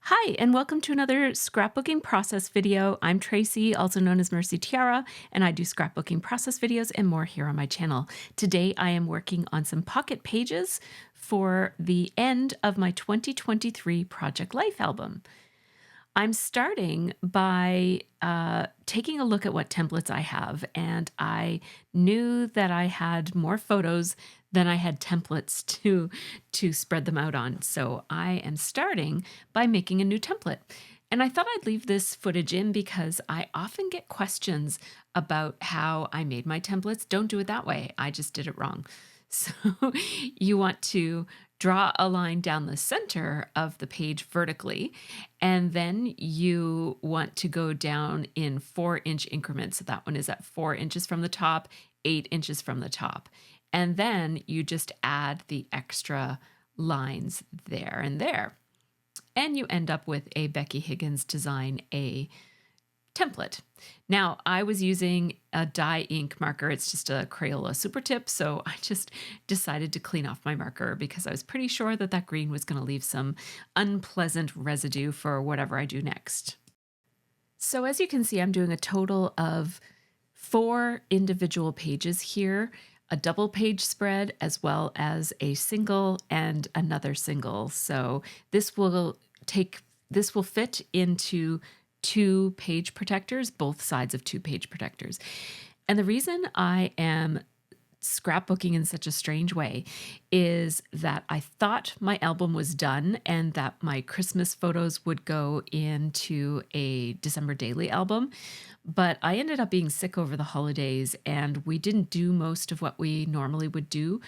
Hi, and welcome to another scrapbooking process video. I'm Tracy, also known as MercyTiara, and I do scrapbooking process videos and more here on my channel. Today, I am working on some pocket pages for the end of my 2023 Project Life album. I'm starting by taking a look at what templates I have, and I knew that I had more photos than I had templates to spread them out on. So I am starting by making a new template. And I thought I'd leave this footage in because I often get questions about how I made my templates. Don't do it that way. I just did it wrong. So you want to draw a line down the center of the page vertically, and then you want to go down in 4-inch increments. So that one is at 4 inches from the top, 8 inches from the top. And then you just add the extra lines there and there. And you end up with a Becky Higgins Design A template. Now, I was using a dye ink marker. It's just a Crayola Super Tip, so I just decided to clean off my marker because I was pretty sure that that green was going to leave some unpleasant residue for whatever I do next. So as you can see, I'm doing a total of 4 individual pages here, a double page spread, as well as a single and another single. So this will fit into 2 page protectors, both sides of 2 page protectors. And the reason I am scrapbooking in such a strange way is that I thought my album was done and that my Christmas photos would go into a December daily album. But I ended up being sick over the holidays, and we didn't do most of what we normally would do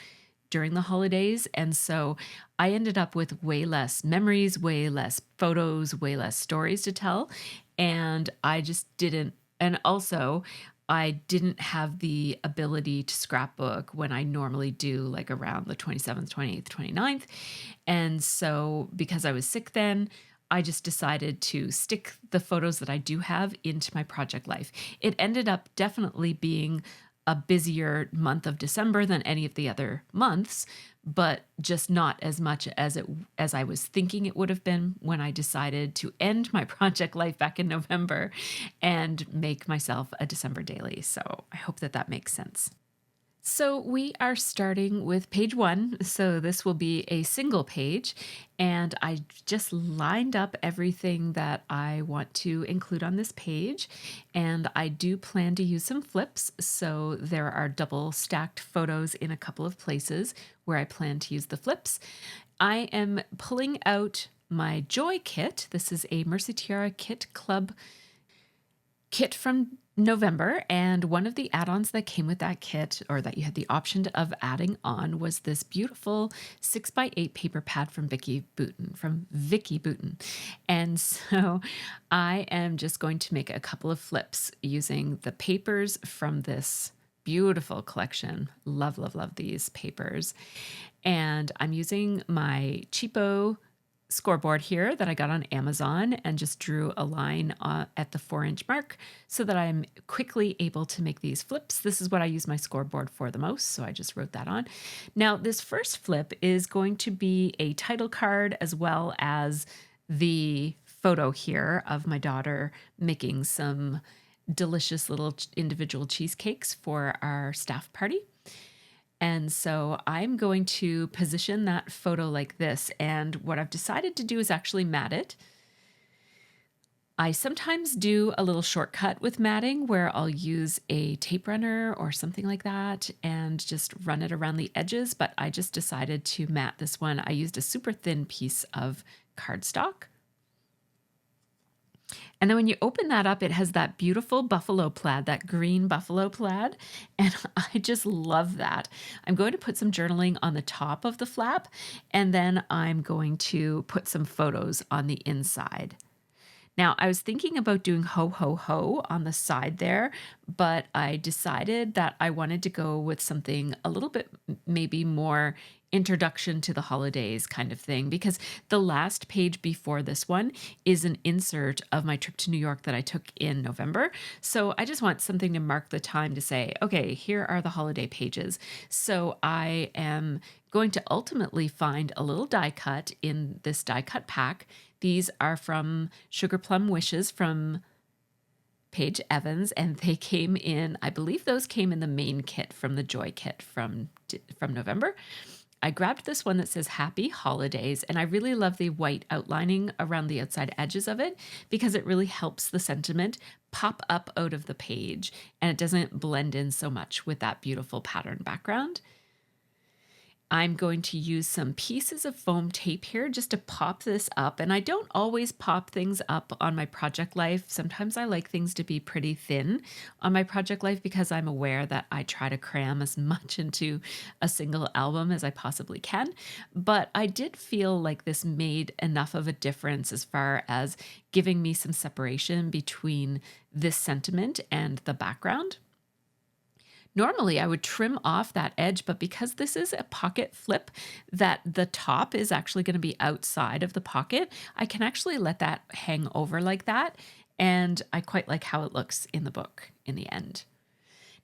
during the holidays. And so I ended up with way less memories, way less photos, way less stories to tell. And I just didn't. And also, I didn't have the ability to scrapbook when I normally do, like around the 27th, 28th, 29th. And so because I was sick then, I just decided to stick the photos that I do have into my project life. It ended up definitely being a busier month of December than any of the other months, but just not as much as I was thinking it would have been when I decided to end my project life back in November and make myself a December daily. So I hope that that makes sense. So we are starting with page 1. So this will be a single page, and I just lined up everything that I want to include on this page. And I do plan to use some flips. So there are double stacked photos in a couple of places where I plan to use the flips. I am pulling out my Joy kit. This is a MercyTiara Kit Club kit from November, and one of the add-ons that came with that kit, or that you had the option of adding on, was this beautiful 6x8 paper pad from Vicky Boutin. And so I am just going to make a couple of flips using the papers from this beautiful collection. Love, love, love these papers. And I'm using my cheapo scoreboard here that I got on Amazon and just drew a line at the 4-inch mark so that I'm quickly able to make these flips. This is what I use my scoreboard for the most, so I just wrote that on. Now, this first flip is going to be a title card as well as the photo here of my daughter making some delicious little individual cheesecakes for our staff party. And so I'm going to position that photo like this. And what I've decided to do is actually mat it. I sometimes do a little shortcut with matting where I'll use a tape runner or something like that and just run it around the edges. But I just decided to mat this one. I used a super thin piece of cardstock. And then when you open that up, it has that beautiful buffalo plaid, that green buffalo plaid. And I just love that. I'm going to put some journaling on the top of the flap, and then I'm going to put some photos on the inside. Now, I was thinking about doing ho, ho, ho on the side there, but I decided that I wanted to go with something a little bit maybe more introduction to the holidays kind of thing, because the last page before this one is an insert of my trip to New York that I took in November. So I just want something to mark the time to say, okay, here are the holiday pages. So I am going to ultimately find a little die cut in this die cut pack. These are from Sugar Plum Wishes from Paige Evans, and they came in, I believe those came in the main kit from the Joy kit from November. I grabbed this one that says Happy Holidays, and I really love the white outlining around the outside edges of it because it really helps the sentiment pop up out of the page and it doesn't blend in so much with that beautiful pattern background. I'm going to use some pieces of foam tape here just to pop this up. And I don't always pop things up on my project life. Sometimes I like things to be pretty thin on my project life because I'm aware that I try to cram as much into a single album as I possibly can. But I did feel like this made enough of a difference as far as giving me some separation between this sentiment and the background. Normally I would trim off that edge, but because this is a pocket flip that the top is actually going to be outside of the pocket, I can actually let that hang over like that. And I quite like how it looks in the book in the end.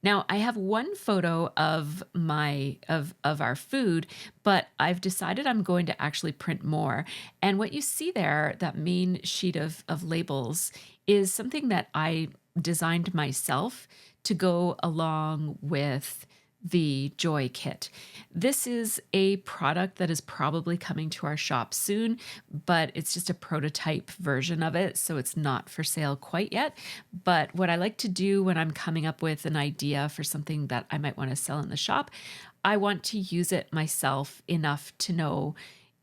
Now I have one photo of our food, but I've decided I'm going to actually print more. And what you see there, that main sheet of labels, is something that I designed myself to go along with the Joy kit. This is a product that is probably coming to our shop soon, but it's just a prototype version of it, so it's not for sale quite yet. But what I like to do when I'm coming up with an idea for something that I might want to sell in the shop, I want to use it myself enough to know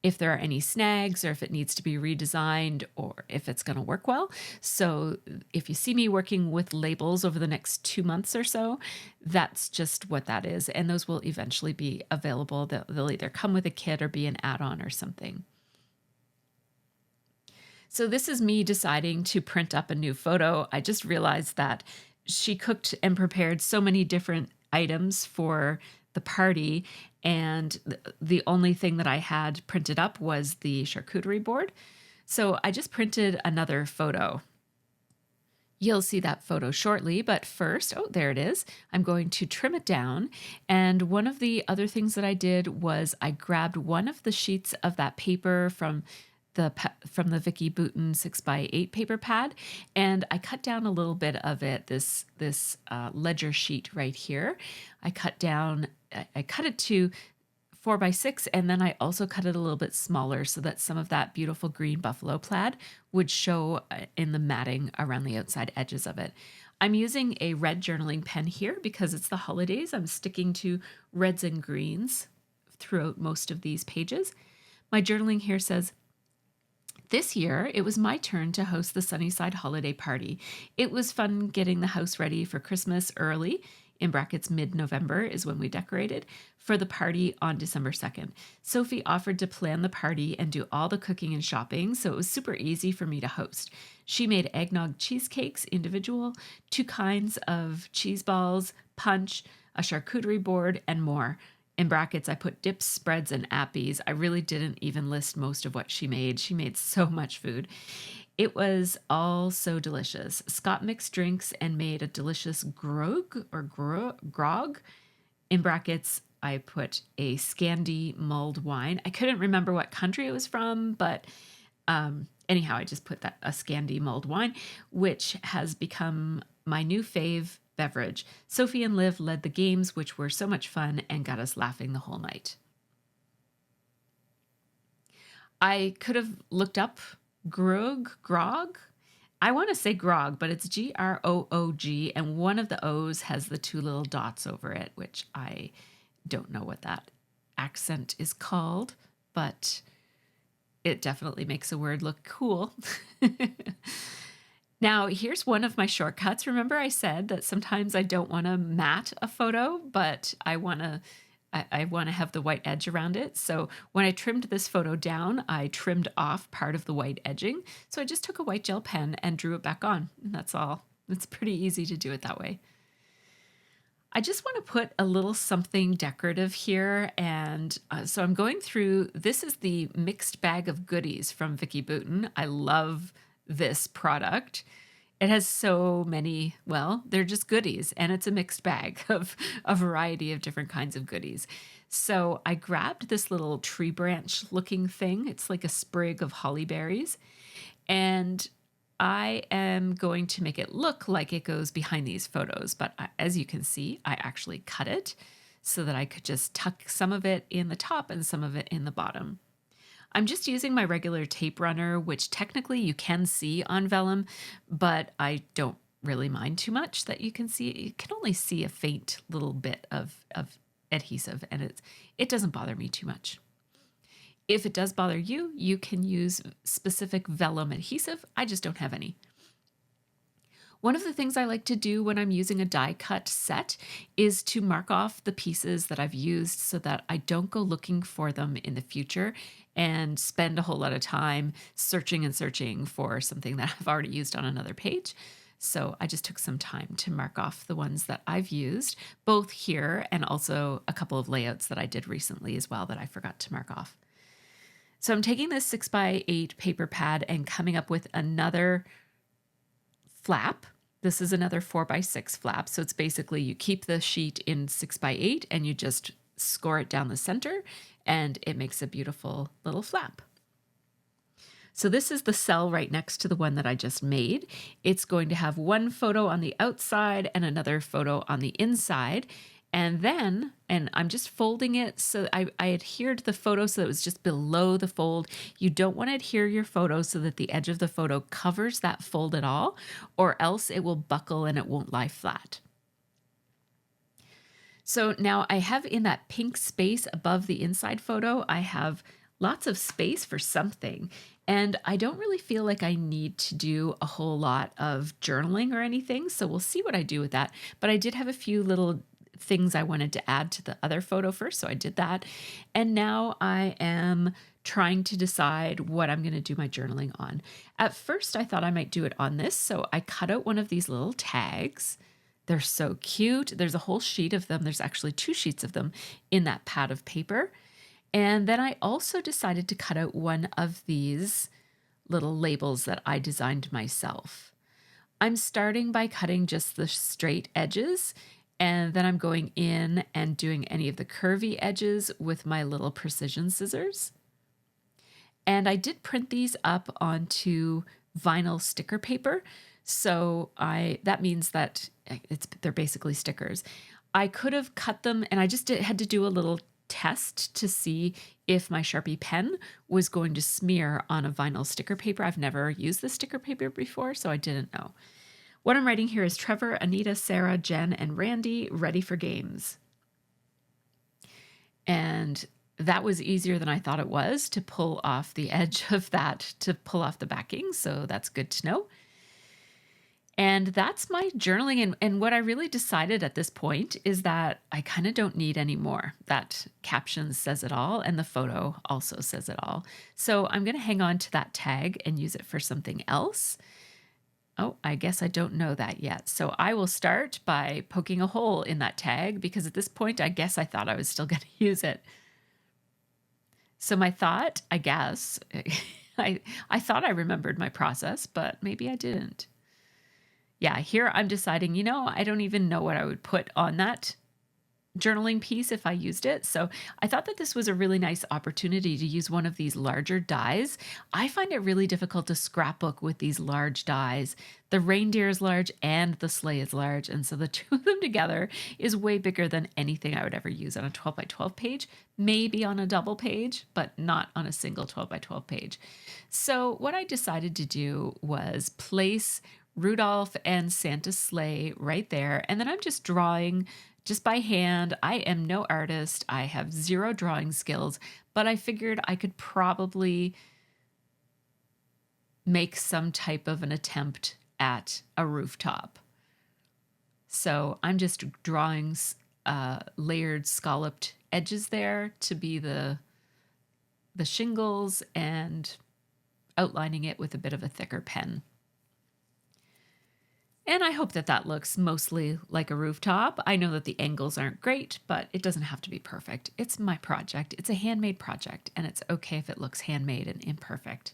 if there are any snags or if it needs to be redesigned or if it's going to work well. So if you see me working with labels over the next 2 months or so, that's just what that is. And those will eventually be available. They'll either come with a kit or be an add-on or something. So this is me deciding to print up a new photo. I just realized that she cooked and prepared so many different items for the party, and the only thing that I had printed up was the charcuterie board. So I just printed another photo. You'll see that photo shortly, but first, oh, there it is. I'm going to trim it down. And one of the other things that I did was I grabbed one of the sheets of that paper from the Vicky Bouton 6x8 paper pad, and I cut down a little bit of it, this ledger sheet right here. I cut it to 4x6, and then I also cut it a little bit smaller so that some of that beautiful green buffalo plaid would show in the matting around the outside edges of it. I'm using a red journaling pen here because it's the holidays. I'm sticking to reds and greens throughout most of these pages. My journaling here says, "This year, it was my turn to host the Sunnyside holiday party. It was fun getting the house ready for Christmas early, in brackets mid-November is when we decorated, for the party on December 2nd. Sophie offered to plan the party and do all the cooking and shopping, so it was super easy for me to host. She made eggnog cheesecakes individual, 2 kinds of cheese balls, punch, a charcuterie board, and more. In brackets, I put dips, spreads, and appies. I really didn't even list most of what she made. She made so much food. It was all so delicious. Scott mixed drinks and made a delicious grog. In brackets, I put a Scandi mulled wine. I couldn't remember what country it was from, but anyhow, I just put that a Scandi mulled wine, which has become my new fave beverage. Sophie and Liv led the games, which were so much fun and got us laughing the whole night." I could have looked up grog. I want to say grog, but it's Groog, and one of the O's has the 2 little dots over it, which I don't know what that accent is called, but it definitely makes a word look cool. Now, here's one of my shortcuts. Remember I said that sometimes I don't want to matte a photo, but I want to have the white edge around it. So when I trimmed this photo down, I trimmed off part of the white edging. So I just took a white gel pen and drew it back on, and that's all. It's pretty easy to do it that way. I just want to put a little something decorative here. And so I'm going through, this is the mixed bag of goodies from Vicky Boutin. I love this product. It has so many, well, they're just goodies, and it's a mixed bag of a variety of different kinds of goodies. So I grabbed this little tree branch looking thing. It's like a sprig of holly berries. And I am going to make it look like it goes behind these photos. But as you can see, I actually cut it so that I could just tuck some of it in the top and some of it in the bottom. I'm just using my regular tape runner, which technically you can see on vellum, but I don't really mind too much that you can see. You can only see a faint little bit of adhesive, and it doesn't bother me too much. If it does bother you, you can use specific vellum adhesive. I just don't have any. One of the things I like to do when I'm using a die cut set is to mark off the pieces that I've used so that I don't go looking for them in the future and spend a whole lot of time searching and searching for something that I've already used on another page. So I just took some time to mark off the ones that I've used, both here and also a couple of layouts that I did recently as well that I forgot to mark off. So I'm taking this 6x8 paper pad and coming up with another flap. This is another 4x6 flap. So it's basically you keep the sheet in 6x8 and you just score it down the center and it makes a beautiful little flap. So this is the cell right next to the one that I just made. It's going to have one photo on the outside and another photo on the inside. And then, and I'm just folding it so I adhered the photo so it was just below the fold. You don't want to adhere your photo so that the edge of the photo covers that fold at all, or else it will buckle and it won't lie flat. So now I have in that pink space above the inside photo, I have lots of space for something. And I don't really feel like I need to do a whole lot of journaling or anything. So we'll see what I do with that. But I did have a few little things I wanted to add to the other photo first. So I did that. And now I am trying to decide what I'm going to do my journaling on. At first, I thought I might do it on this. So I cut out one of these little tags. They're so cute. There's a whole sheet of them. There's actually 2 sheets of them in that pad of paper. And then I also decided to cut out one of these little labels that I designed myself. I'm starting by cutting just the straight edges, and then I'm going in and doing any of the curvy edges with my little precision scissors. And I did print these up onto vinyl sticker paper. So that means that they're basically stickers. I could have cut them, and I just had to do a little test to see if my Sharpie pen was going to smear on a vinyl sticker paper. I've never used the sticker paper before, so I didn't know. What I'm writing here is Trevor, Anita, Sarah, Jen, and Randy ready for games. And that was easier than I thought it was to pull off the edge of that, to pull off the backing. So that's good to know. And that's my journaling. And what I really decided at this point is that I kind of don't need any more. That caption says it all, and the photo also says it all. So I'm going to hang on to that tag and use it for something else. Oh, I guess I don't know that yet. So I will start by poking a hole in that tag, because at this point, I guess I thought I was still going to use it. So my thought, I guess, I thought I remembered my process, but maybe I didn't. Yeah, here I'm deciding, I don't even know what I would put on that journaling piece if I used it. So I thought that this was a really nice opportunity to use one of these larger dies. I find it really difficult to scrapbook with these large dies. The reindeer is large and the sleigh is large. And so the 2 of them together is way bigger than anything I would ever use on a 12 by 12 page, maybe on a double page, but not on a single 12 by 12 page. So what I decided to do was place Rudolph and Santa's sleigh right there. And then I'm just drawing just by hand. I am no artist. I have 0 drawing skills, but I figured I could probably make some type of an attempt at a rooftop. So I'm just drawing layered scalloped edges there to be the shingles and outlining it with a bit of a thicker pen. And I hope that that looks mostly like a rooftop. I know that the angles aren't great, but it doesn't have to be perfect. It's my project. It's a handmade project, and it's okay if it looks handmade and imperfect.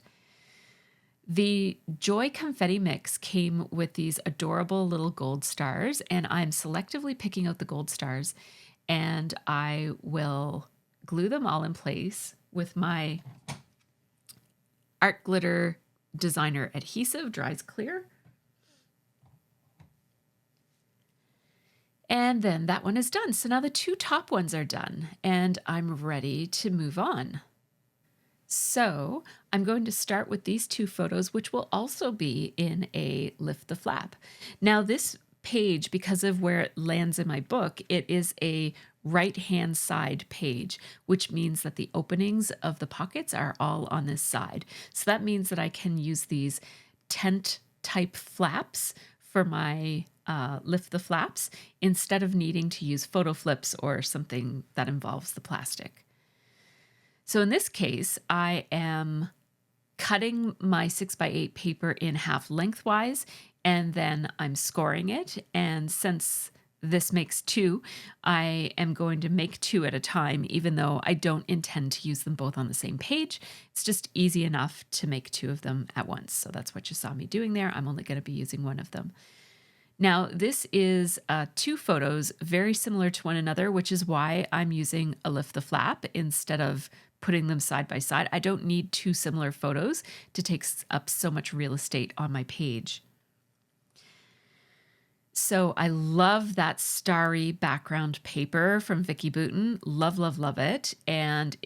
The Joy Confetti Mix came with these adorable little gold stars, and I'm selectively picking out the gold stars, and I will glue them all in place with my Art Glitter Designer Adhesive, dries clear. And then that one is done. So now the two top ones are done, and I'm ready to move on. So I'm going to start with these two photos, which will also be in a Lift the Flap. Now this page, because of where it lands in my book, it is a right-hand side page, which means that the openings of the pockets are all on this side. So that means that I can use these tent type flaps for my Lift the Flaps instead of needing to use photo flips or something that involves the plastic. So in this case, I am cutting my 6x8 paper in half lengthwise, and then I'm scoring it. And since this makes two, I am going to make two at a time, even though I don't intend to use them both on the same page. It's just easy enough to make two of them at once. So that's what you saw me doing there. I'm only going to be using one of them. Now, this is two photos very similar to one another, which is why I'm using a Lift the Flap instead of putting them side by side. I don't need two similar photos to take up so much real estate on my page. So I love that starry background paper from Vicki Boutin. Love, love, love it. And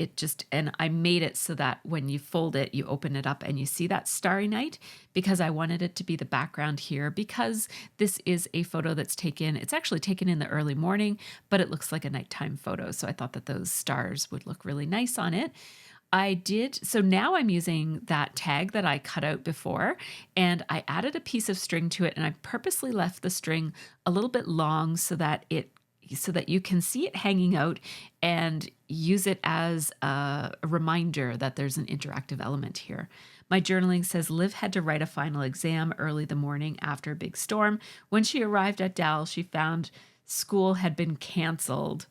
I made it so that when you fold it, you open it up and you see that starry night, because I wanted it to be the background here, because this is a photo that's taken, it's actually taken in the early morning, but it looks like a nighttime photo. So I thought that those stars would look really nice on it. So now I'm using that tag that I cut out before, and I added a piece of string to it, and I purposely left the string a little bit long so that you can see it hanging out and use it as a reminder that there's an interactive element here. My journaling says Liv had to write a final exam early the morning after a big storm. When she arrived at Dal, she found school had been canceled.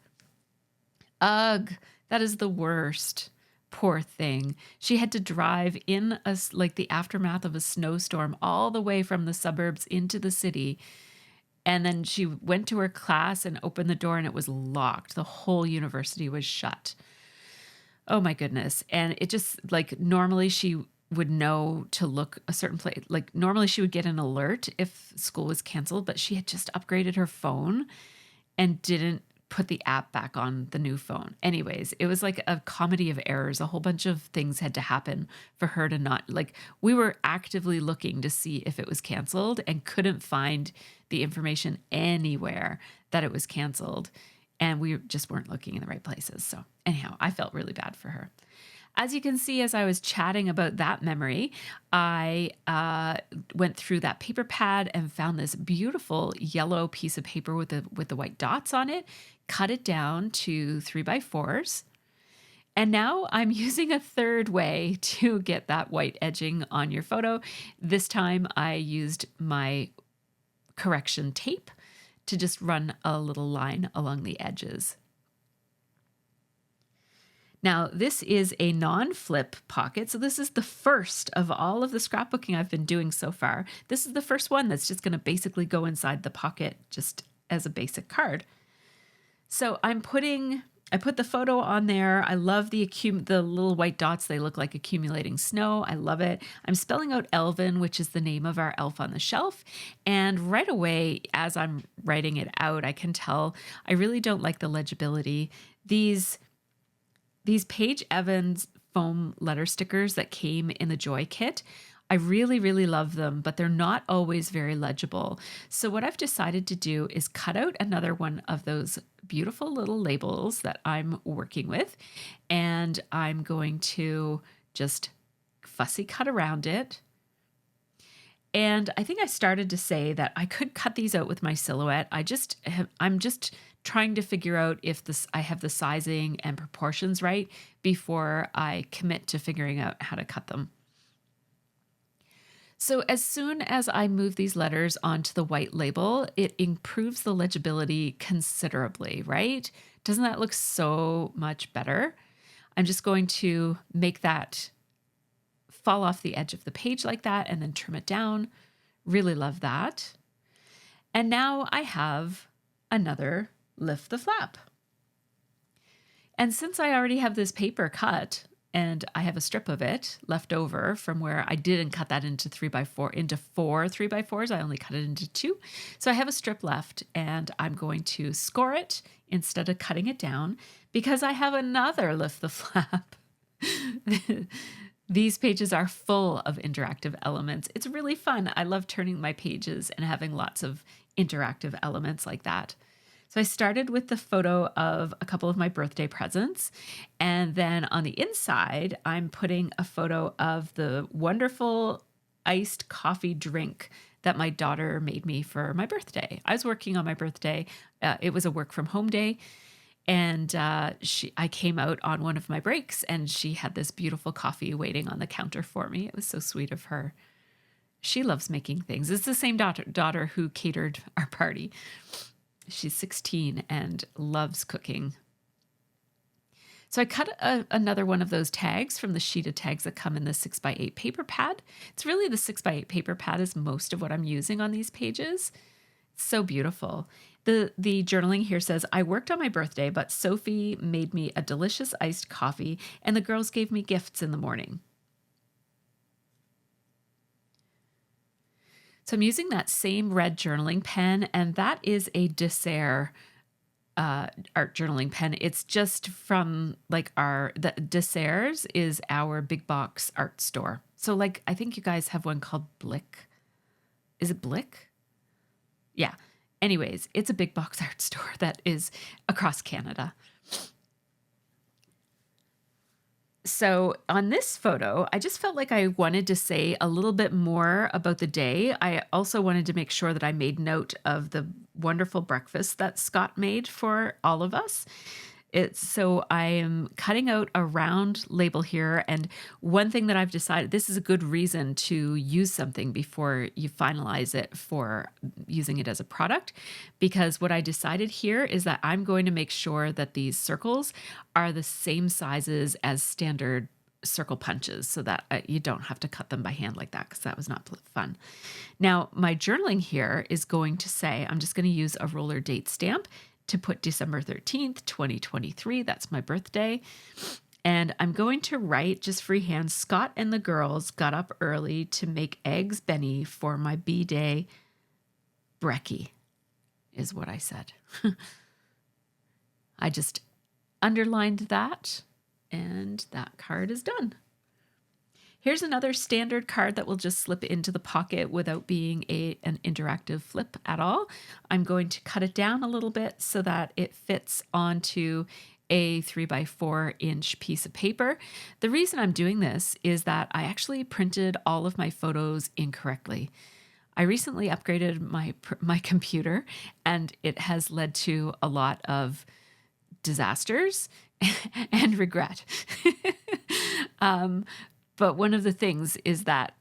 Ugh, that is the worst. Poor thing. She had to drive in the aftermath of a snowstorm all the way from the suburbs into the city. And then she went to her class and opened the door and it was locked. The whole university was shut. Oh my goodness. And it just normally she would know to look a certain place. Normally she would get an alert if school was canceled, but she had just upgraded her phone and didn't put the app back on the new phone. Anyways, it was like a comedy of errors. A whole bunch of things had to happen for her to not, we were actively looking to see if it was canceled and couldn't find the information anywhere that it was canceled. And we just weren't looking in the right places. So anyhow, I felt really bad for her. As you can see, as I was chatting about that memory, I went through that paper pad and found this beautiful yellow piece of paper with the white dots on it, cut it down to 3x4s. And now I'm using a third way to get that white edging on your photo. This time I used my correction tape to just run a little line along the edges. Now, this is a non-flip pocket. So this is the first of all of the scrapbooking I've been doing so far. This is the first one that's just going to basically go inside the pocket just as a basic card. So I put the photo on there. I love the little white dots. They look like accumulating snow. I love it. I'm spelling out Elvin, which is the name of our elf on the shelf. And right away, as I'm writing it out, I can tell I really don't like the legibility. These Paige Evans foam letter stickers that came in the Joy kit, I really, really love them, but they're not always very legible. So what I've decided to do is cut out another one of those beautiful little labels that I'm working with, and I'm going to just fussy cut around it. And I think I started to say that I could cut these out with my silhouette. I'm just trying to figure out if I have the sizing and proportions right before I commit to figuring out how to cut them. So as soon as I move these letters onto the white label, it improves the legibility considerably, right? Doesn't that look so much better? I'm just going to make that fall off the edge of the page like that and then trim it down. Really love that. And now I have another lift the flap. And since I already have this paper cut and I have a strip of it left over from where I didn't cut that into 3x4 into 4 3x4s, I only cut it into 2. So I have a strip left and I'm going to score it instead of cutting it down because I have another lift the flap. These pages are full of interactive elements. It's really fun. I love turning my pages and having lots of interactive elements like that. So I started with the photo of a couple of my birthday presents. And then on the inside, I'm putting a photo of the wonderful iced coffee drink that my daughter made me for my birthday. I was working on my birthday. It was a work from home day. And I came out on one of my breaks and she had this beautiful coffee waiting on the counter for me. It was so sweet of her. She loves making things. It's the same daughter who catered our party. She's 16 and loves cooking. So I cut another one of those tags from the sheet of tags that come in the 6x8 paper pad. It's really the 6x8 paper pad is most of what I'm using on these pages. It's so beautiful. The journaling here says, I worked on my birthday, but Sophie made me a delicious iced coffee and the girls gave me gifts in the morning. So I'm using that same red journaling pen, and that is a Dessert art journaling pen. It's just from like the Desserts is our big box art store. So like, I think you guys have one called Blick. Is it Blick? Yeah. Anyways, it's a big box art store that is across Canada. So on this photo, I just felt like I wanted to say a little bit more about the day. I also wanted to make sure that I made note of the wonderful breakfast that Scott made for all of us. So I am cutting out a round label here. And one thing that I've decided, this is a good reason to use something before you finalize it for using it as a product, because what I decided here is that I'm going to make sure that these circles are the same sizes as standard circle punches so that you don't have to cut them by hand like that, because that was not fun. Now, my journaling here is going to say, I'm just going to use a roller date stamp to put December 13th, 2023. That's my birthday. And I'm going to write just freehand, Scott and the girls got up early to make eggs Benny for my B-day brekkie, is what I said. I just underlined that, and that card is done. Here's another standard card that will just slip into the pocket without being an interactive flip at all. I'm going to cut it down a little bit so that it fits onto a 3x4 inch piece of paper. The reason I'm doing this is that I actually printed all of my photos incorrectly. I recently upgraded my computer and it has led to a lot of disasters and regret. But one of the things is that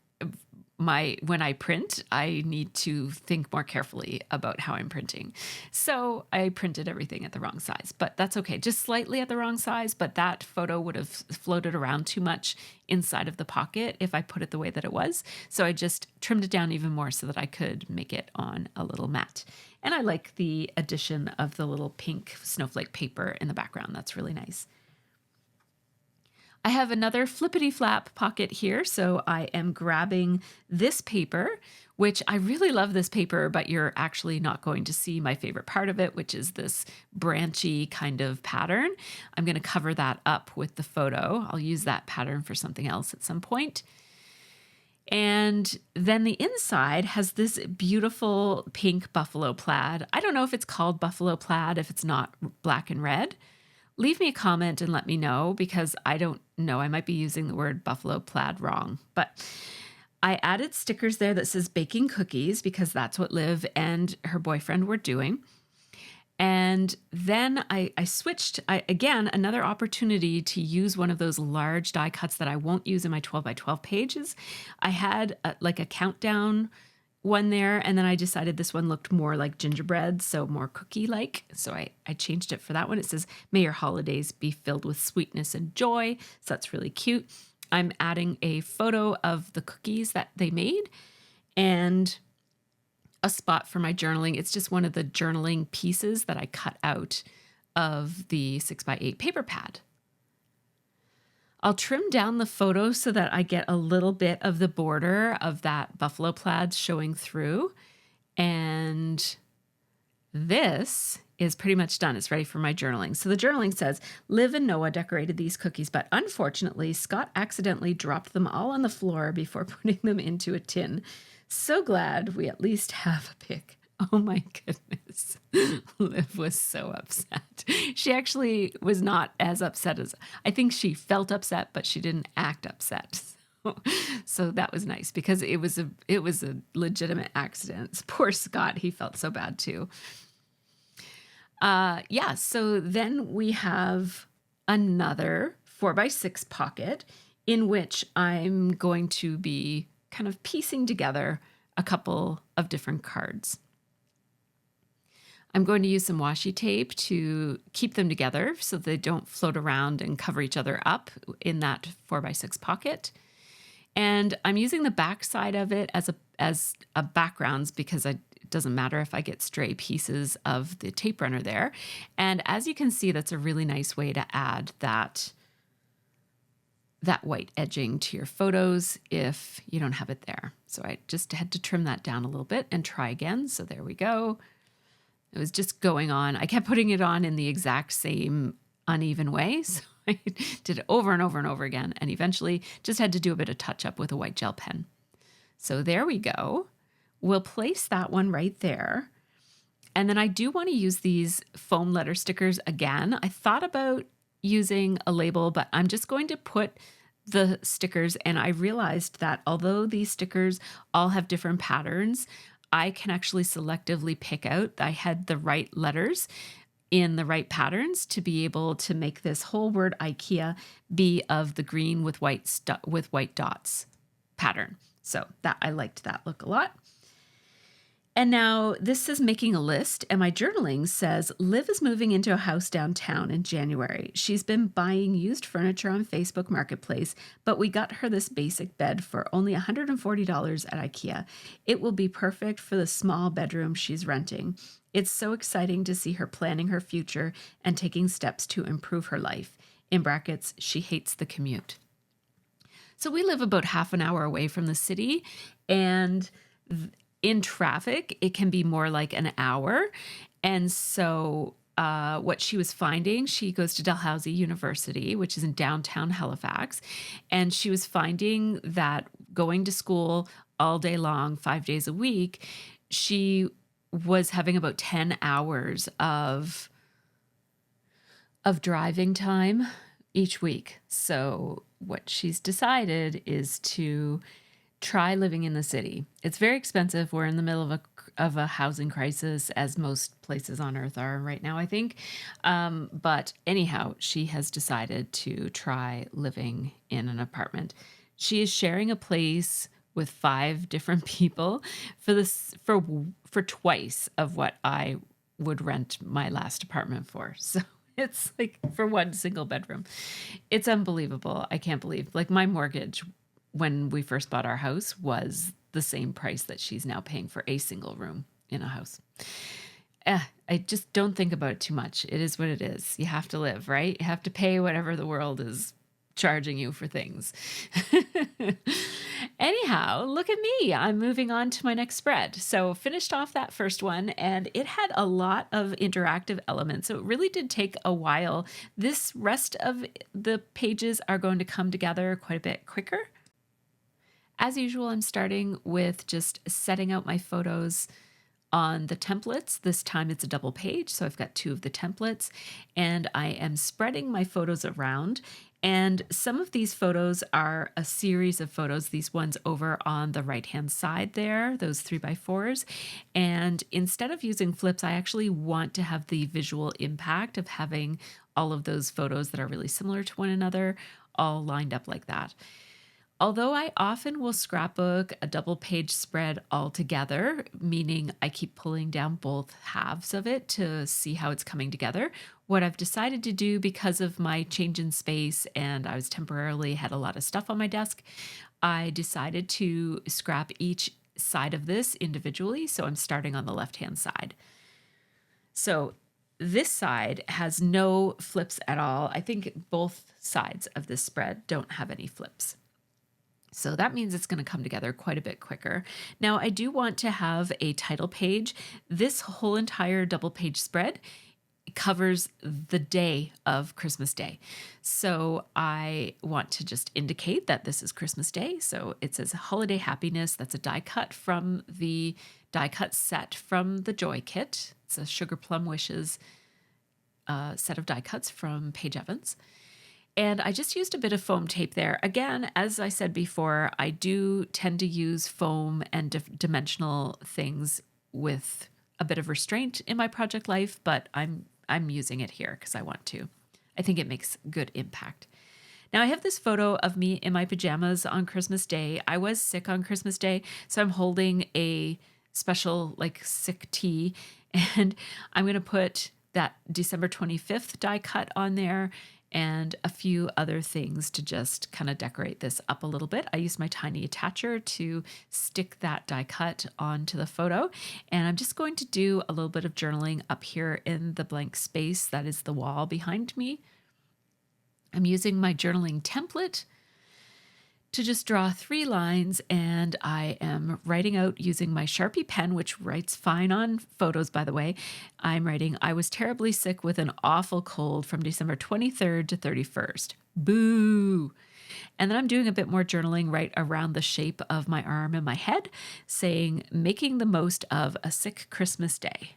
when I print, I need to think more carefully about how I'm printing. So I printed everything at the wrong size, but that's okay. Just slightly at the wrong size, but that photo would have floated around too much inside of the pocket if I put it the way that it was. So I just trimmed it down even more so that I could make it on a little mat. And I like the addition of the little pink snowflake paper in the background. That's really nice. I have another flippity flap pocket here. So I am grabbing this paper, which I really love this paper, but you're actually not going to see my favorite part of it, which is this branchy kind of pattern. I'm going to cover that up with the photo. I'll use that pattern for something else at some point. And then the inside has this beautiful pink buffalo plaid. I don't know if it's called buffalo plaid, if it's not black and red. Leave me a comment and let me know, because I don't know. I might be using the word buffalo plaid wrong. But I added stickers there that says baking cookies, because that's what Liv and her boyfriend were doing. And then I switched, again, another opportunity to use one of those large die cuts that I won't use in my 12 by 12 pages. I had like a countdown one there, and then I decided this one looked more like gingerbread, so more cookie-like. So I changed it for that one. It says, "May your holidays be filled with sweetness and joy." So that's really cute. I'm adding a photo of the cookies that they made and a spot for my journaling. It's just one of the journaling pieces that I cut out of the 6x8 paper pad. I'll trim down the photo so that I get a little bit of the border of that buffalo plaid showing through. And this is pretty much done. It's ready for my journaling. So the journaling says, "Liv and Noah decorated these cookies, but unfortunately, Scott accidentally dropped them all on the floor before putting them into a tin. So glad we at least have a pic." Oh my goodness. Liv was so upset. She actually was not as upset as, I think she felt upset, but she didn't act upset. So that was nice because it was a legitimate accident. Poor Scott, he felt so bad too. Yeah, so then we have another 4x6 pocket in which I'm going to be kind of piecing together a couple of different cards. I'm going to use some washi tape to keep them together so they don't float around and cover each other up in that 4x6 pocket. And I'm using the back side of it as a background because it doesn't matter if I get stray pieces of the tape runner there. And as you can see, that's a really nice way to add that white edging to your photos if you don't have it there. So I just had to trim that down a little bit and try again. So there we go. It was just going on. I kept putting it on in the exact same uneven way. So I did it over and over and over again, and eventually just had to do a bit of touch up with a white gel pen. So there we go. We'll place that one right there. And then I do want to use these foam letter stickers again. I thought about using a label, but I'm just going to put the stickers, and I realized that although these stickers all have different patterns, I can actually selectively pick out I had the right letters in the right patterns to be able to make this whole word IKEA be of the green with white dots pattern. So that I liked that look a lot. And now this is making a list, and my journaling says, "Liv is moving into a house downtown in January. She's been buying used furniture on Facebook Marketplace, but we got her this basic bed for only $140 at IKEA. It will be perfect for the small bedroom she's renting. It's so exciting to see her planning her future and taking steps to improve her life. In brackets, she hates the commute." So we live about half an hour away from the city, and in traffic, it can be more like an hour. And so what she was finding, she goes to Dalhousie University, which is in downtown Halifax. And she was finding that going to school all day long, 5 days a week, she was having about 10 hours of driving time each week. So what she's decided is to try living in the city. It's very expensive. We're in the middle of a housing crisis, as most places on earth are right now, I think. But anyhow, she has decided to try living in an apartment. She is sharing a place with 5 different people for twice of what I would rent my last apartment for. So it's like for one single bedroom. It's unbelievable. I can't believe, like, my mortgage when we first bought our house was the same price that she's now paying for a single room in a house. I just don't think about it too much. It is what it is. You have to live, right? You have to pay whatever the world is charging you for things. Anyhow, look at me. I'm moving on to my next spread. So finished off that first one, and it had a lot of interactive elements. So it really did take a while. This rest of the pages are going to come together quite a bit quicker. As usual, I'm starting with just setting out my photos on the templates. This time it's a double page, so I've got 2 of the templates, and I am spreading my photos around. And some of these photos are a series of photos, these ones over on the right-hand side there, those 3x4s. And instead of using flips, I actually want to have the visual impact of having all of those photos that are really similar to one another all lined up like that. Although I often will scrapbook a double page spread all together, meaning I keep pulling down both halves of it to see how it's coming together, what I've decided to do because of my change in space and I was temporarily had a lot of stuff on my desk, I decided to scrap each side of this individually. So I'm starting on the left-hand side. So this side has no flips at all. I think both sides of this spread don't have any flips. So that means it's going to come together quite a bit quicker. Now, I do want to have a title page. This whole entire double page spread covers the day of Christmas Day. So I want to just indicate that this is Christmas Day. So it says Holiday Happiness. That's a die cut from the die cut set from the Joy Kit. It's a Sugar Plum Wishes set of die cuts from Paige Evans. And I just used a bit of foam tape there. Again, as I said before, I do tend to use foam and dimensional things with a bit of restraint in my project life, but I'm using it here because I want to. I think it makes good impact. Now I have this photo of me in my pajamas on Christmas Day. I was sick on Christmas Day, so I'm holding a special like sick tea, and I'm going to put that December 25th die cut on there and a few other things to just kind of decorate this up a little bit. I use my tiny attacher to stick that die cut onto the photo. And I'm just going to do a little bit of journaling up here in the blank space that is the wall behind me. I'm using my journaling template to just draw 3 lines, and I am writing out using my Sharpie pen, which writes fine on photos, by the way. I'm writing, I was terribly sick with an awful cold from December 23rd to 31st. Boo! And then I'm doing a bit more journaling right around the shape of my arm and my head, saying, making the most of a sick Christmas day.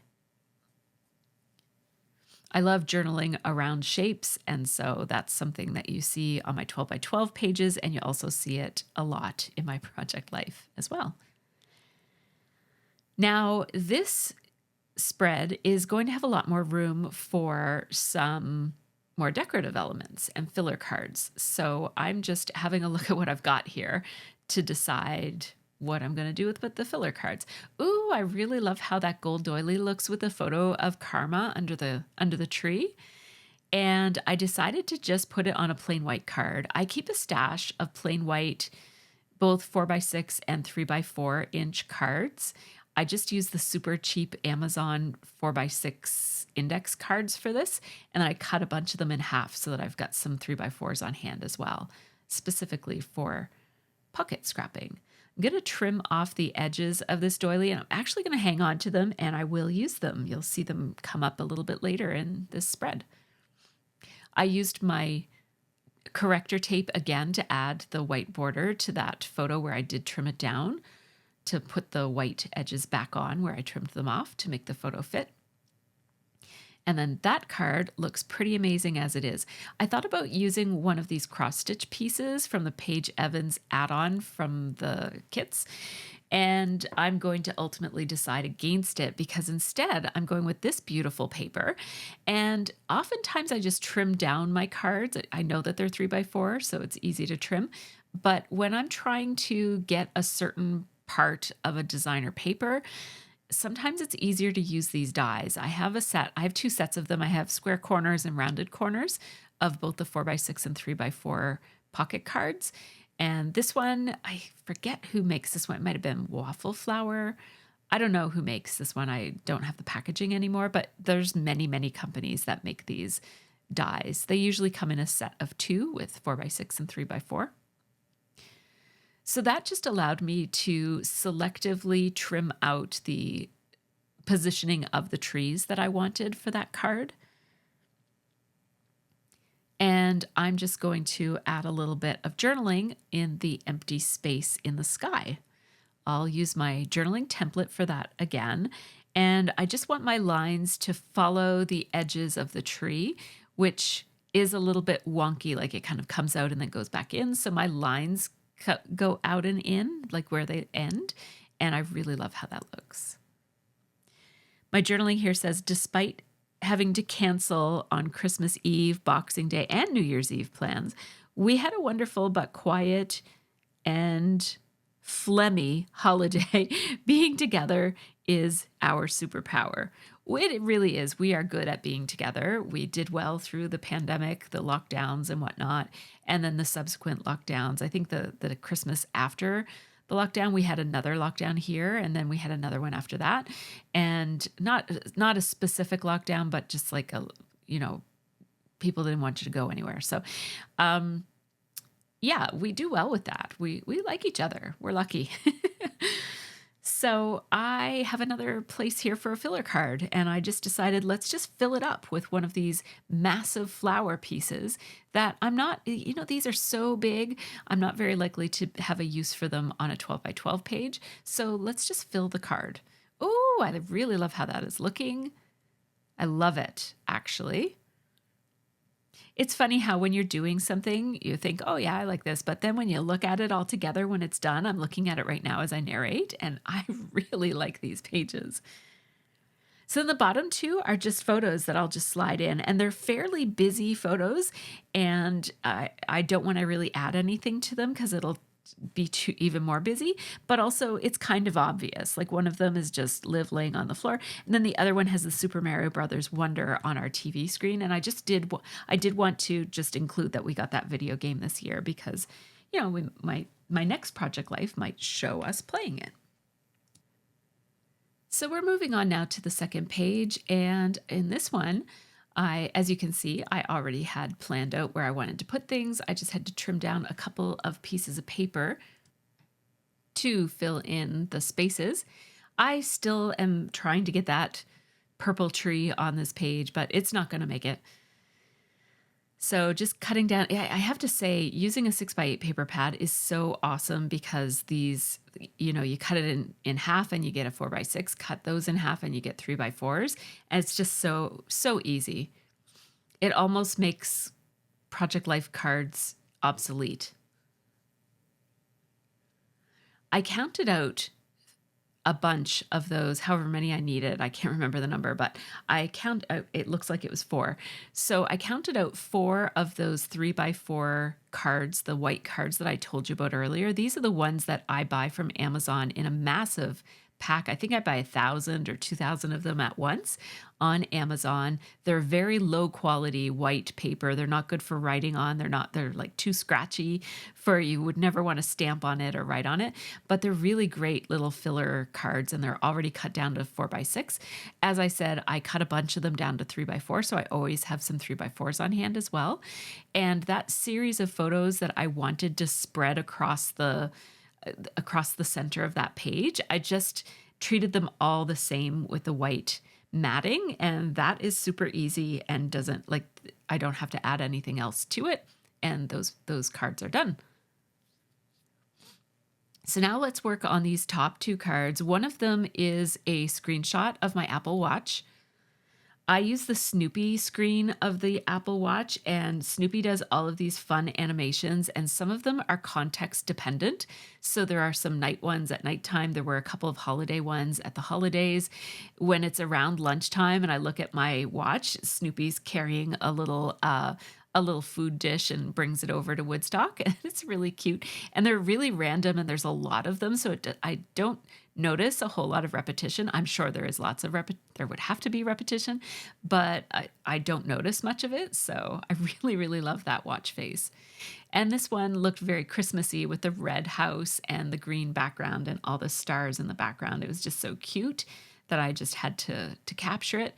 I love journaling around shapes, and so that's something that you see on my 12 by 12 pages, and you also see it a lot in my project life as well. Now, this spread is going to have a lot more room for some more decorative elements and filler cards. So I'm just having a look at what I've got here to decide what I'm going to do with the filler cards. Ooh, I really love how that gold doily looks with the photo of Karma under the tree. And I decided to just put it on a plain white card. I keep a stash of plain white, both 4x6 and 3x4 inch cards. I just use the super cheap Amazon 4x6 index cards for this. And I cut a bunch of them in half so that I've got some 3x4s on hand as well, specifically for pocket scrapping. I'm going to trim off the edges of this doily, and I'm actually going to hang on to them, and I will use them. You'll see them come up a little bit later in this spread. I used my corrector tape again to add the white border to that photo where I did trim it down to put the white edges back on where I trimmed them off to make the photo fit. And then that card looks pretty amazing as it is. I thought about using one of these cross-stitch pieces from the Paige Evans add-on from the kits, and I'm going to ultimately decide against it because instead I'm going with this beautiful paper. And oftentimes I just trim down my cards. I know that they're 3x4, so it's easy to trim. But when I'm trying to get a certain part of a designer paper, sometimes it's easier to use these dies. I have 2 sets of them. I have square corners and rounded corners of both the 4x6 and 3x4 pocket cards. And this one, I forget who makes this one. It might have been Waffle Flower. I don't know who makes this one. I don't have the packaging anymore, but there's many, many companies that make these dies. They usually come in a set of 2 with 4x6 and 3x4. So that just allowed me to selectively trim out the positioning of the trees that I wanted for that card. And I'm just going to add a little bit of journaling in the empty space in the sky. I'll use my journaling template for that again. And I just want my lines to follow the edges of the tree, which is a little bit wonky, like it kind of comes out and then goes back in. So my lines go out and in, like where they end. And I really love how that looks. My journaling here says, despite having to cancel on Christmas Eve, Boxing Day, and New Year's Eve plans, we had a wonderful but quiet and phlegmy holiday. Being together is our superpower. It really is. We are good at being together. We did well through the pandemic, the lockdowns and whatnot, and then the subsequent lockdowns. I think the Christmas after the lockdown, we had another lockdown here, and then we had another one after that. And not a specific lockdown, but just like people didn't want you to go anywhere. So yeah, we do well with that. We like each other. We're lucky. So I have another place here for a filler card, and I just decided let's just fill it up with one of these massive flower pieces that I'm not, these are so big, I'm not very likely to have a use for them on a 12 by 12 page. So let's just fill the card. Oh, I really love how that is looking. I love it, actually. It's funny how when you're doing something, you think, oh yeah, I like this. But then when you look at it all together, when it's done, I'm looking at it right now as I narrate, and I really like these pages. So the bottom two are just photos that I'll just slide in, and they're fairly busy photos, and I don't want to really add anything to them because it'll be even more busy, but also it's kind of obvious. Like one of them is just Liv laying on the floor, and then the other one has the Super Mario Brothers Wonder on our TV screen. And I did want to just include that we got that video game this year because, my next project life might show us playing it. So we're moving on now to the second page, and in this one, as you can see, I already had planned out where I wanted to put things. I just had to trim down a couple of pieces of paper to fill in the spaces. I still am trying to get that purple tree on this page, but it's not going to make it. So just cutting down, I have to say, using a 6x8 paper pad is so awesome because these, you cut it in half and you get a 4x6, cut those in half and you get 3x4s. And it's just so easy. It almost makes Project Life cards obsolete. I counted out a bunch of those, however many I needed. I can't remember the number, but it looks like it was 4. So I counted out 4 of those 3x4 cards, the white cards that I told you about earlier. These are the ones that I buy from Amazon in a massive pack. I think I buy 1,000 or 2,000 of them at once on Amazon. They're very low quality white paper. They're not good for writing on. They're like too scratchy you would never want to stamp on it or write on it, but they're really great little filler cards, and they're already cut down to 4x6. As I said, I cut a bunch of them down to 3x4, so I always have some 3x4s on hand as well. And that series of photos that I wanted to spread across the center of that page, I just treated them all the same with the white matting, and that is super easy and I don't have to add anything else to it, and those cards are done. So now let's work on these top 2 cards. One of them is a screenshot of my Apple Watch. I use the Snoopy screen of the Apple Watch, and Snoopy does all of these fun animations, and some of them are context dependent. So there are some night ones at nighttime. There were a couple of holiday ones at the holidays. When it's around lunchtime and I look at my watch, Snoopy's carrying a little food dish and brings it over to Woodstock. And it's really cute. And they're really random, and there's a lot of them. So I don't notice a whole lot of repetition. I'm sure there is lots of there would have to be repetition, but I don't notice much of it. So I really, really love that watch face. And this one looked very Christmassy with the red house and the green background and all the stars in the background. It was just so cute that I just had to capture it.